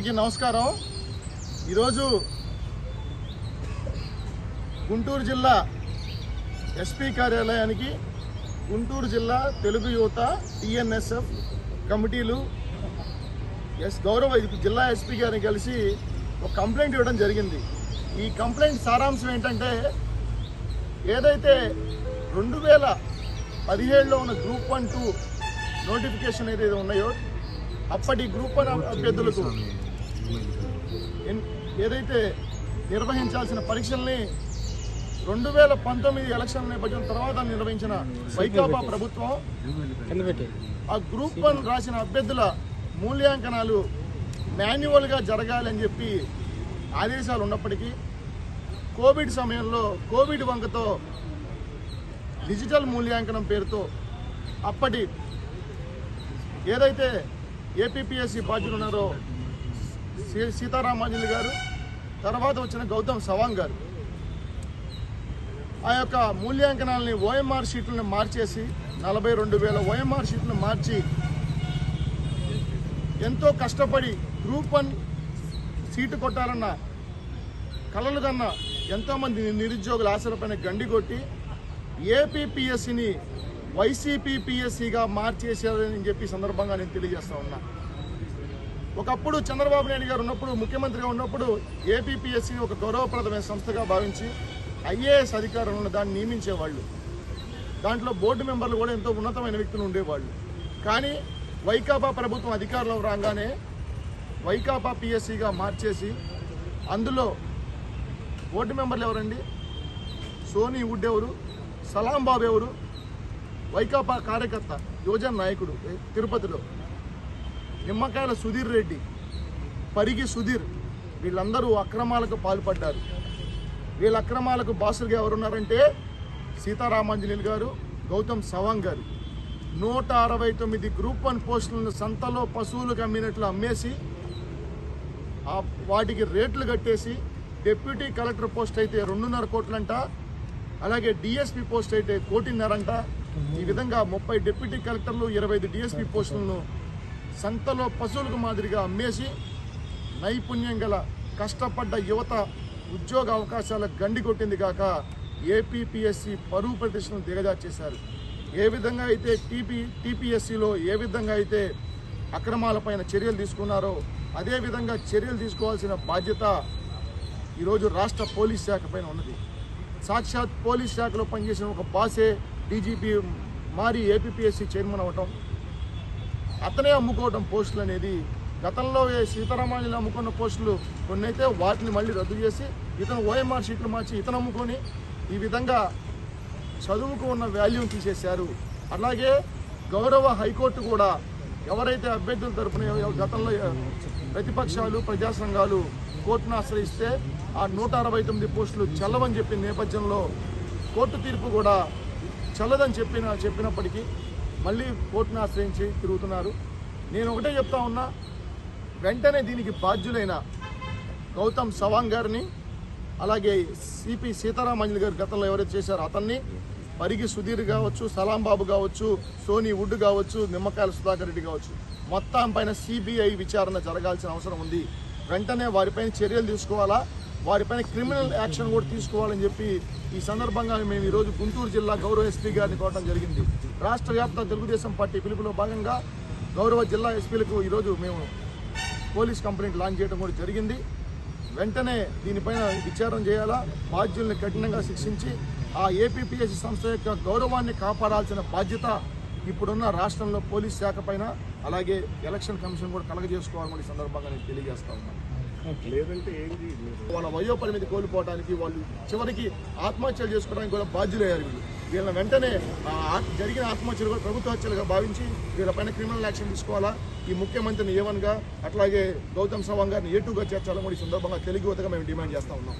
అందరికీ నమస్కారం. ఈరోజు గుంటూరు జిల్లా ఎస్పీ కార్యాలయానికి గుంటూరు జిల్లా తెలుగు యువత టీఎన్ఎస్ఎఫ్ కమిటీలు గౌరవ జిల్లా ఎస్పీ గారిని కలిసి ఒక కంప్లైంట్ ఇవ్వడం జరిగింది. ఈ కంప్లైంట్ సారాంశం ఏంటంటే, ఏదైతే 2017లో ఉన్న గ్రూప్ 1, 2 నోటిఫికేషన్ ఏదైతే ఉన్నాయో అప్పటి గ్రూప్ 1 అభ్యర్థులకు ఏదైతే నిర్వహించాల్సిన పరీక్షల్ని 2019 ఎలక్షన్ నేపథ్యం తర్వాత నిర్వహించిన వైకాపా ప్రభుత్వం ఆ గ్రూప్ 1 రాసిన అభ్యర్థుల మూల్యాంకనాలు మాన్యువల్గా జరగాలని చెప్పి ఆదేశాలు ఉన్నప్పటికీ కోవిడ్ సమయంలో కోవిడ్ వంకతో డిజిటల్ మూల్యాంకనం పేరుతో అప్పటి ఏదైతే ఏపీపీఎస్సీ బాధ్యులు ఉన్నారో సీతారామాంజలి గారు, తర్వాత వచ్చిన గౌతమ్ సవాంగ్ గారు ఆ యొక్క మూల్యాంకనాలని ఓఎంఆర్ షీట్లను మార్చేసి 42,000 ఓఎంఆర్ షీట్లను మార్చి ఎంతో కష్టపడి గ్రూప్ 1 సీటు కొట్టాలన్న కలలు కన్నా ఎంతోమంది నిరుద్యోగుల ఆశలపైన గండి కొట్టి ఏపీపీఎస్సీని వైసీపీ పిఎస్సీగా మార్చేశారని చెప్పి సందర్భంగా నేను తెలియజేస్తా ఉన్నా. ఒకప్పుడు చంద్రబాబు నాయుడు గారు ఉన్నప్పుడు, ముఖ్యమంత్రిగా ఉన్నప్పుడు ఏపీపీఎస్సీ ఒక గౌరవప్రదమైన సంస్థగా భావించి ఐఏఎస్ అధికారులను దాన్ని నియమించేవాళ్ళు. దాంట్లో బోర్డు మెంబర్లు కూడా ఎంతో ఉన్నతమైన వ్యక్తులు ఉండేవాళ్ళు. కానీ వైకాపా ప్రభుత్వం అధికారంలో రాగానే వైకాపా పిఎస్సీగా మార్చేసి అందులో బోర్డు మెంబర్లు ఎవరండి? సోనీ వుడ్ ఎవరు? సలాం బాబు ఎవరు? వైకాపా కార్యకర్త, యువజన నాయకుడు తిరుపతిలో. నిమ్మకాయల సుధీర్ రెడ్డి, పరిగి సుధీర్, వీళ్ళందరూ అక్రమాలకు పాల్పడ్డారు. వీళ్ళ అక్రమాలకు బాసులుగా ఎవరున్నారంటే సీతారామాంజలి గారు, గౌతమ్ సవాంగ్ గారు. 169 గ్రూప్ 1 పోస్టులను సంతలో పశువులకు అమ్మినట్లు అమ్మేసి వాటికి రేట్లు కట్టేసి డిప్యూటీ కలెక్టర్ పోస్ట్ అయితే 2.5 కోట్లంట, అలాగే డిఎస్పీ పోస్ట్ అయితే 1.5 కోట్లంట. ఈ విధంగా 30 డిప్యూటీ కలెక్టర్లు, 25 డిఎస్పీ పోస్టులను సంతలో పశువులకు మాదిరిగా అమ్మేసి నైపుణ్యం గల కష్టపడ్డ యువత ఉద్యోగ అవకాశాల గండి కొట్టింది కాక ఏపీపీఎస్సీ పరువు ప్రతిష్టను దిగజార్చేశారు. ఏ విధంగా అయితే టీపీఎస్సీలో ఏ విధంగా అయితే అక్రమాలపైన చర్యలు తీసుకున్నారో అదేవిధంగా చర్యలు తీసుకోవాల్సిన బాధ్యత ఈరోజు రాష్ట్ర పోలీస్ శాఖ పైన ఉన్నది. సాక్షాత్ పోలీస్ శాఖలో పనిచేసిన ఒక బాసే డీజీపీ మారి ఏపీపీఎస్సీ చైర్మన్ అవ్వటం, అతనే అమ్ముకోవటం పోస్టులు అనేది, గతంలో సీతారామాంజలి అమ్ముకున్న పోస్టులు కొన్ని అయితే వాటిని మళ్ళీ రద్దు చేసి ఇతను ఓఎంఆర్ షీట్లు మార్చి ఇతను అమ్ముకొని ఈ విధంగా చదువుకు ఉన్న వాల్యూని తీసేశారు. అలాగే గౌరవ హైకోర్టు కూడా ఎవరైతే అభ్యర్థుల తరపున గతంలో ప్రతిపక్షాలు, ప్రజా సంఘాలు కోర్టును ఆశ్రయిస్తే ఆ 169 పోస్టులు చెల్లవని చెప్పిన నేపథ్యంలో కోర్టు తీర్పు కూడా చెల్లదని చెప్పినప్పటికీ మళ్ళీ కోర్టును ఆశ్రయించి తిరుగుతున్నారు. నేను ఒకటే చెప్తా ఉన్నా, వెంటనే దీనికి బాధ్యులైన గౌతమ్ సవాంగ్ గారిని, అలాగే సిపి సీతారామాంజలి గారు గతంలో ఎవరైతే చేశారో అతన్ని, పరిగి సుధీర్ కావచ్చు, సలాం బాబు కావచ్చు, సోనీ వుడ్ కావచ్చు, నిమ్మకాయల సుధాకర్ రెడ్డి కావచ్చు, మొత్తం పైన సిబిఐ విచారణ జరగాల్సిన అవసరం ఉంది. వెంటనే వారిపైన చర్యలు తీసుకోవాలా, వారిపైన క్రిమినల్ యాక్షన్ కూడా తీసుకోవాలని చెప్పి ఈ సందర్భంగా మేము ఈరోజు గుంటూరు జిల్లా గౌరవ ఎస్పీ గారిని కోరడం జరిగింది. రాష్ట్ర వ్యాప్త తెలుగుదేశం పార్టీ పిలుపులో భాగంగా గౌరవ జిల్లా ఎస్పీలకు ఈరోజు మేము పోలీస్ కంప్లైంట్ లాంచ్ చేయడం కూడా జరిగింది. వెంటనే దీనిపైన విచారణ చేయాలా, బాధ్యుల్ని కఠినంగా శిక్షించి ఆ ఏపీపీఎస్సీ సంస్థ యొక్క గౌరవాన్ని కాపాడాల్సిన బాధ్యత ఇప్పుడున్న రాష్ట్రంలో పోలీస్ శాఖ పైన, అలాగే ఎలక్షన్ కమిషన్ కూడా కలగజేసుకోవాలని ఈ సందర్భంగా నేను తెలియజేస్తా ఉన్నాను. లేదంటే ఏంటి, వాళ్ళ వయోపరిమితి కోల్పోవడానికి, వాళ్ళు చివరికి ఆత్మహత్యలు చేసుకోవడానికి కూడా బాధ్యులయ్యారు. వీళ్ళని వెంటనే జరిగిన ఆత్మహత్యలు కూడా ప్రభుత్వ హత్యలుగా భావించి వీళ్ళపైన క్రిమినల్ యాక్షన్ తీసుకోవాలా. ఈ ముఖ్యమంత్రిని A1గా, అట్లాగే గౌతమ్ సవాంగ్ గారిని A2గా చేర్చాలని కూడా ఈ సందర్భంగా తెలుగు యువతగా మేము డిమాండ్ చేస్తా ఉన్నాం.